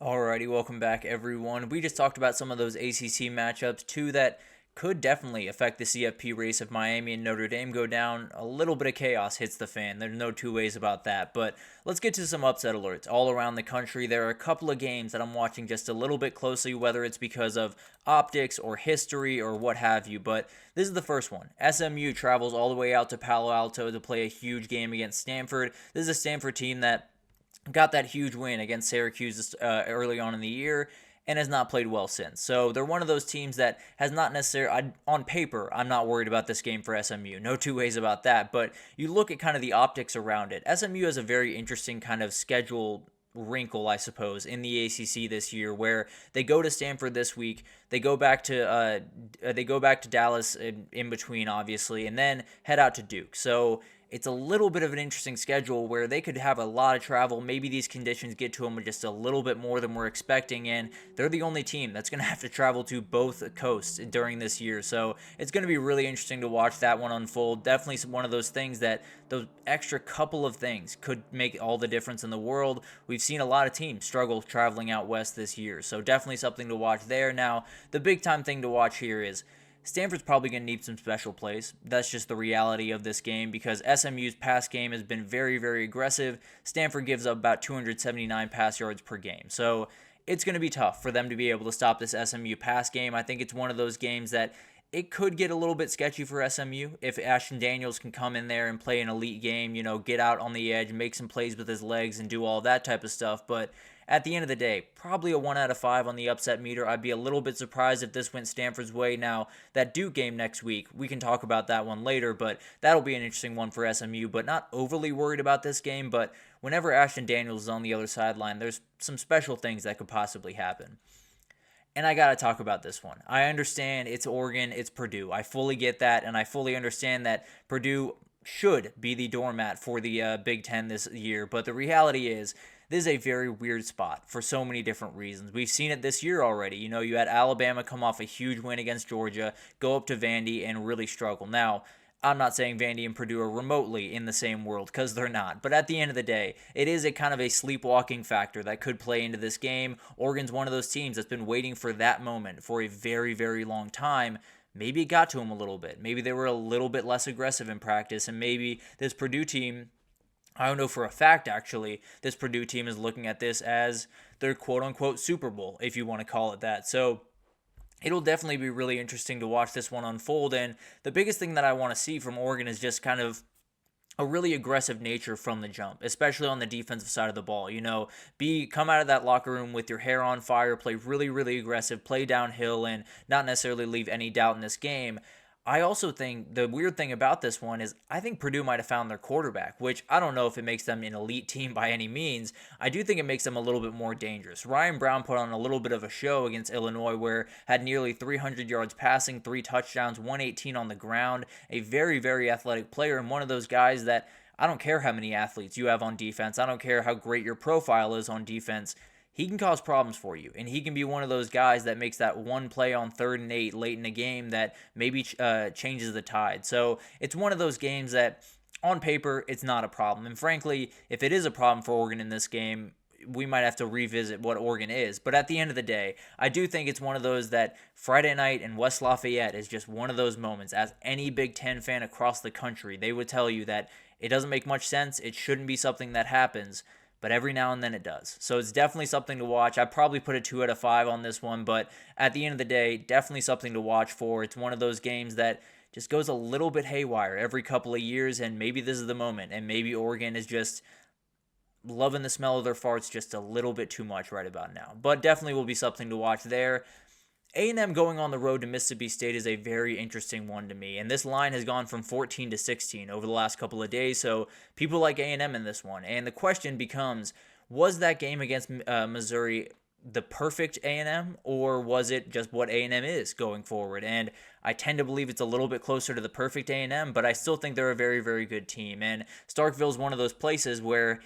Alrighty, welcome back, everyone. We just talked about some of those ACC matchups, two that could definitely affect the CFP race if Miami and Notre Dame go down. A little bit of chaos hits the fan. There's no two ways about that. But let's get to some upset alerts all around the country. There are a couple of games that I'm watching just a little bit closely, whether it's because of optics or history or what have you. But this is the first one. SMU travels all the way out to Palo Alto to play a huge game against Stanford. This is a Stanford team that got that huge win against Syracuse early on in the year and has not played well since. So they're one of those teams that has not necessarily, on paper, I'm not worried about this game for SMU. No two ways about that. But you look at kind of the optics around it. SMU has a very interesting kind of schedule wrinkle, I suppose, in the ACC this year, where they go to Stanford this week, they go back to Dallas in between, obviously, and then head out to Duke. So it's a little bit of an interesting schedule where they could have a lot of travel. Maybe these conditions get to them just a little bit more than we're expecting, and they're the only team that's going to have to travel to both coasts during this year. So it's going to be really interesting to watch that one unfold. Definitely one of those things that those extra couple of things could make all the difference in the world. We've seen a lot of teams struggle traveling out west this year, so definitely something to watch there. Now, the big time thing to watch here is Stanford's probably going to need some special plays. That's just the reality of this game because SMU's pass game has been very, very aggressive. Stanford gives up about 279 pass yards per game. So it's going to be tough for them to be able to stop this SMU pass game. I think it's one of those games that it could get a little bit sketchy for SMU if Ashton Daniels can come in there and play an elite game, get out on the edge, make some plays with his legs and do all that type of stuff. But at the end of the day, probably a 1 out of 5 on the upset meter. I'd be a little bit surprised if this went Stanford's way. Now, that Duke game next week, we can talk about that one later, but that'll be an interesting one for SMU, but not overly worried about this game. But whenever Ashton Daniels is on the other sideline, there's some special things that could possibly happen. And I got to talk about this one. I understand it's Oregon, it's Purdue. I fully get that, and I fully understand that Purdue should be the doormat for the Big Ten this year. But the reality is, this is a very weird spot for so many different reasons. We've seen it this year already. You had Alabama come off a huge win against Georgia, go up to Vandy, and really struggle. Now, I'm not saying Vandy and Purdue are remotely in the same world because they're not. But at the end of the day, it is a kind of a sleepwalking factor that could play into this game. Oregon's one of those teams that's been waiting for that moment for a very, very long time. Maybe it got to them a little bit. Maybe they were a little bit less aggressive in practice. And maybe this Purdue team, I don't know for a fact, actually, this Purdue team is looking at this as their quote-unquote Super Bowl, if you want to call it that. So it'll definitely be really interesting to watch this one unfold. And the biggest thing that I want to see from Oregon is just kind of a really aggressive nature from the jump, especially on the defensive side of the ball. Come out of that locker room with your hair on fire, play really, really aggressive, play downhill, and not necessarily leave any doubt in this game. I also think the weird thing about this one is I think Purdue might have found their quarterback, which I don't know if it makes them an elite team by any means. I do think it makes them a little bit more dangerous. Ryan Brown put on a little bit of a show against Illinois where had nearly 300 yards passing, 3 touchdowns, 118 on the ground, a very, very athletic player and one of those guys that I don't care how many athletes you have on defense. I don't care how great your profile is on defense. He can cause problems for you, and he can be one of those guys that makes that one play on 3rd and 8 late in the game that maybe changes the tide. So it's one of those games that, on paper, it's not a problem. And frankly, if it is a problem for Oregon in this game, we might have to revisit what Oregon is. But at the end of the day, I do think it's one of those that Friday night in West Lafayette is just one of those moments. As any Big Ten fan across the country, they would tell you that it doesn't make much sense. It shouldn't be something that happens. But every now and then it does. So it's definitely something to watch. I'd probably put a 2 out of 5 on this one, but at the end of the day, definitely something to watch for. It's one of those games that just goes a little bit haywire every couple of years, and maybe this is the moment, and maybe Oregon is just loving the smell of their farts just a little bit too much right about now. But definitely will be something to watch there. A&M going on the road to Mississippi State is a very interesting one to me, and this line has gone from 14 to 16 over the last couple of days, so people like A&M in this one. And the question becomes, was that game against Missouri the perfect A&M, or was it just what A&M is going forward? And I tend to believe it's a little bit closer to the perfect A&M, but I still think they're a very, very good team. And Starkville is one of those places where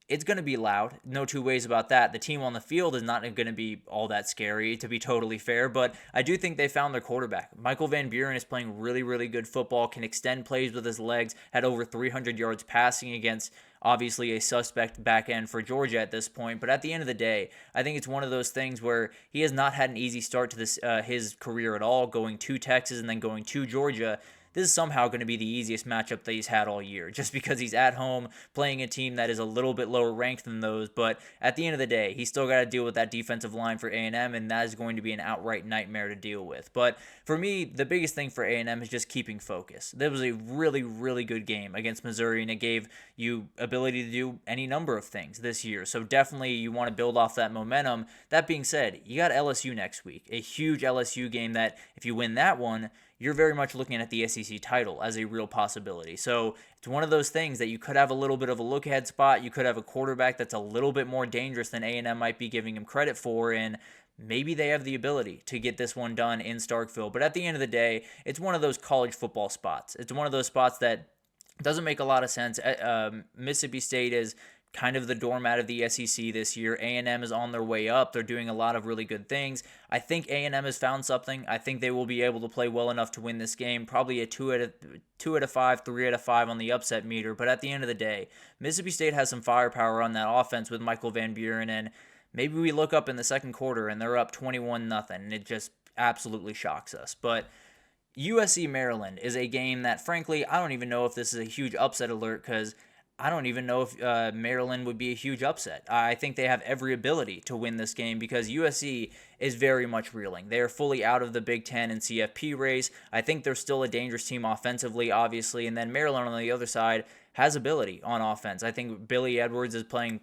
it's going to be loud. No two ways about that. The team on the field is not going to be all that scary, to be totally fair, but I do think they found their quarterback. Michael Van Buren is playing really, really good football, can extend plays with his legs, had over 300 yards passing against obviously a suspect back end for Georgia at this point. But at the end of the day, I think it's one of those things where he has not had an easy start to this his career at all, going to Texas and then going to Georgia. This is somehow going to be the easiest matchup that he's had all year, just because he's at home playing a team that is a little bit lower ranked than those. But at the end of the day, he's still got to deal with that defensive line for A&M, and that is going to be an outright nightmare to deal with. But for me, the biggest thing for A&M is just keeping focus. There was a really, really good game against Missouri, and it gave you ability to do any number of things this year. So definitely you want to build off that momentum. That being said, you got LSU next week, a huge LSU game that if you win that one, you're very much looking at the SEC title as a real possibility. So it's one of those things that you could have a little bit of a look-ahead spot. You could have a quarterback that's a little bit more dangerous than A&M might be giving him credit for, and maybe they have the ability to get this one done in Starkville. But at the end of the day, it's one of those college football spots. It's one of those spots that doesn't make a lot of sense. Mississippi State is kind of the doormat of the SEC this year. A&M is on their way up. They're doing a lot of really good things. I think A&M has found something. I think they will be able to play well enough to win this game. Probably a 2 out of 5, 3 out of 5 on the upset meter. But at the end of the day, Mississippi State has some firepower on that offense with Michael Van Buren, and maybe we look up in the second quarter and they're up 21-0, and it just absolutely shocks us. But USC Maryland is a game that, frankly, I don't even know if this is a huge upset alert, because I don't even know if Maryland would be a huge upset. I think they have every ability to win this game because USC is very much reeling. They are fully out of the Big Ten and CFP race. I think they're still a dangerous team offensively, obviously, and then Maryland on the other side has ability on offense. I think Billy Edwards is playing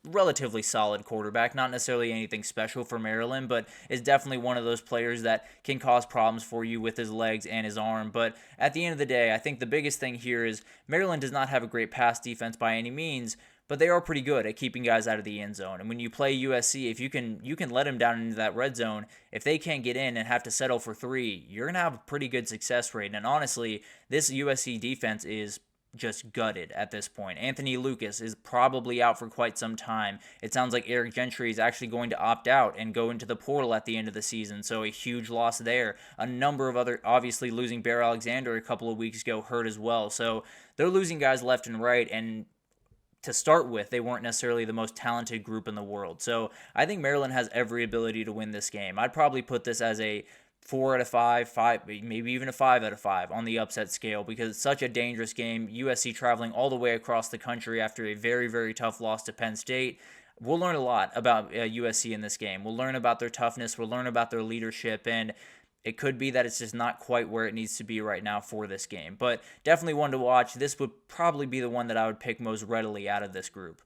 relatively solid quarterback, not necessarily anything special for Maryland, but is definitely one of those players that can cause problems for you with his legs and his arm. But at the end of the day, I think the biggest thing here is Maryland does not have a great pass defense by any means, but they are pretty good at keeping guys out of the end zone. And when you play USC, if you can let them down into that red zone, if they can't get in and have to settle for 3, you're going to have a pretty good success rate. And honestly, this USC defense is just gutted at this point. Anthony Lucas is probably out for quite some time. It sounds like Eric Gentry is actually going to opt out and go into the portal at the end of the season, so a huge loss there. A number of other, obviously losing Bear Alexander a couple of weeks ago, hurt as well. So they're losing guys left and right, and to start with, they weren't necessarily the most talented group in the world. So I think Maryland has every ability to win this game. I'd probably put this as a 4 out of 5, maybe even a 5 out of 5 on the upset scale, because it's such a dangerous game. USC traveling all the way across the country after a very, very tough loss to Penn State. We'll learn a lot about USC in this game. We'll learn about their toughness. We'll learn about their leadership, and it could be that it's just not quite where it needs to be right now for this game. But definitely one to watch. This would probably be the one that I would pick most readily out of this group.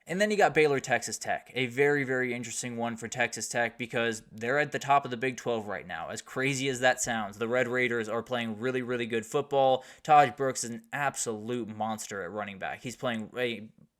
And then you got Baylor, Texas Tech, a very, very interesting one for Texas Tech because they're at the top of the Big 12 right now. As crazy as that sounds, the Red Raiders are playing really, really good football. Taj Brooks is an absolute monster at running back. He's playing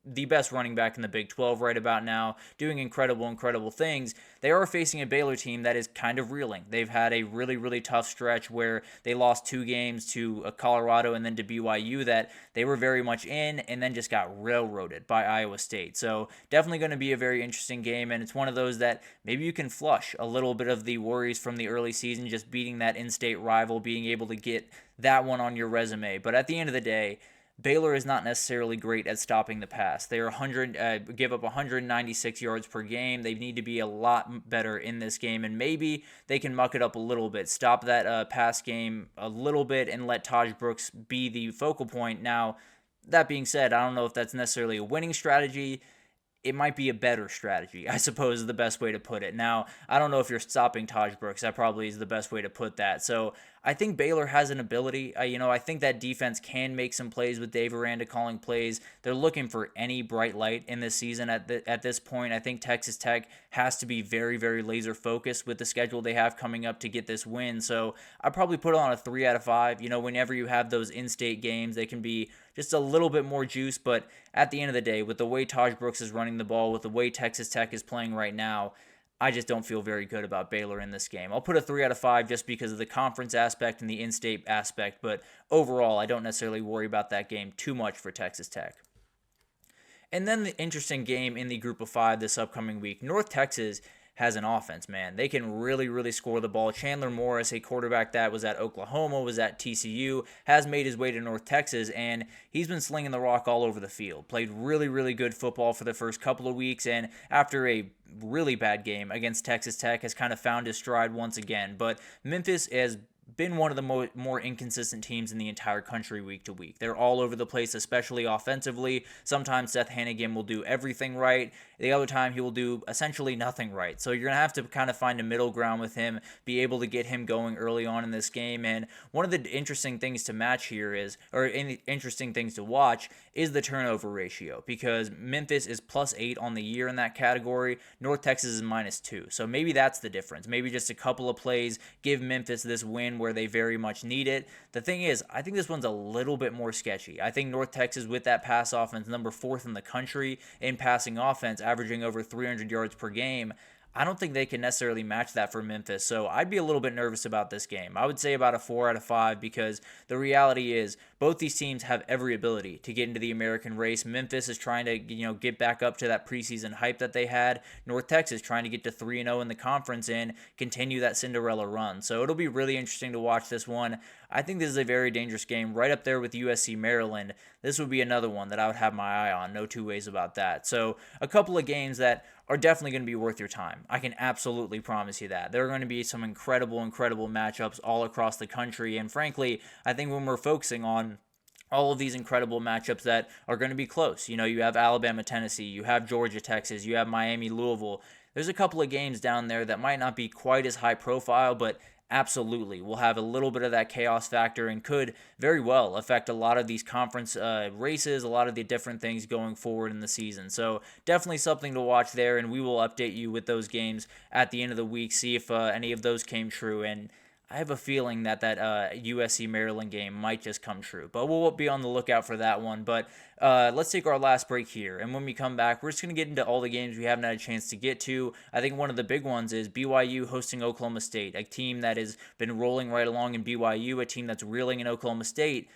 the best running back in the Big 12 right about now, doing incredible things. They are facing a Baylor team that is kind of reeling. They've had a really, really tough stretch where they lost 2 games to Colorado and then to BYU that they were very much in and then just got railroaded by Iowa State. So definitely going to be a very interesting game, and it's one of those that maybe you can flush a little bit of the worries from the early season, just beating that in-state rival, being able to get that one on your resume. But at the end of the day, Baylor is not necessarily great at stopping the pass. They give up 196 yards per game. They need to be a lot better in this game, and maybe they can muck it up a little bit, stop that pass game a little bit, and let Taj Brooks be the focal point. Now, that being said, I don't know if that's necessarily a winning strategy. It might be a better strategy, I suppose is the best way to put it. Now, I don't know if you're stopping Taj Brooks. That probably is the best way to put that. So I think Baylor has an ability. I think that defense can make some plays with Dave Aranda calling plays. They're looking for any bright light in this season at this point. I think Texas Tech has to be very, very laser focused with the schedule they have coming up to get this win. So I'd probably put it on a 3 out of 5. Whenever you have those in-state games, they can be just a little bit more juice. But at the end of the day, with the way Taj Brooks is running the ball, with the way Texas Tech is playing right now, I just don't feel very good about Baylor in this game. I'll put a 3 out of 5 just because of the conference aspect and the in-state aspect, but overall, I don't necessarily worry about that game too much for Texas Tech. And then the interesting game in the group of 5 this upcoming week, North Texas has an offense, man. They can really, really score the ball. Chandler Morris, a quarterback that was at Oklahoma, was at TCU, has made his way to North Texas, and he's been slinging the rock all over the field. Played really, really good football for the first couple of weeks, and after a really bad game against Texas Tech has kind of found his stride once again. But Memphis has been one of the more inconsistent teams in the entire country week to week. They're all over the place, especially offensively. Sometimes Seth Hannigan will do everything right. The other time he will do essentially nothing right. So you're going to have to kind of find a middle ground with him, be able to get him going early on in this game. And one of the interesting things to match here is, or interesting things to watch, is the turnover ratio, because Memphis is +8 on the year in that category. North Texas is -2. So maybe that's the difference. Maybe just a couple of plays give Memphis this win where they very much need it. The thing is, I think this one's a little bit more sketchy. I think North Texas, with that pass offense, number 4th in the country in passing offense, averaging over 300 yards per game, I don't think they can necessarily match that for Memphis. So I'd be a little bit nervous about this game. I would say about a 4 out of 5, because the reality is both these teams have every ability to get into the American race. Memphis is trying to, get back up to that preseason hype that they had. North Texas trying to get to 3-0 in the conference and continue that Cinderella run. So it'll be really interesting to watch this one. I think this is a very dangerous game, right up there with USC Maryland. This would be another one that I would have my eye on. No two ways about that. So a couple of games that are definitely going to be worth your time. I can absolutely promise you that. There are going to be some incredible matchups all across the country. And frankly, I think when we're focusing on all of these incredible matchups that are going to be close, you have Alabama, Tennessee, you have Georgia, Texas, you have Miami, Louisville. There's a couple of games down there that might not be quite as high profile, but absolutely will have a little bit of that chaos factor and could very well affect a lot of these conference races, a lot of the different things going forward in the season. So definitely something to watch there, and we will update you with those games at the end of the week, see if any of those came true. And I have a feeling that USC Maryland game might just come true, but we'll be on the lookout for that one. But let's take our last break here, and when we come back, we're just going to get into all the games we haven't had a chance to get to. I think one of the big ones is BYU hosting Oklahoma State, a team that has been rolling right along in BYU, a team that's reeling in Oklahoma State.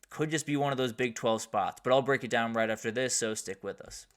Could just be one of those Big 12 spots, but I'll break it down right after this, so stick with us.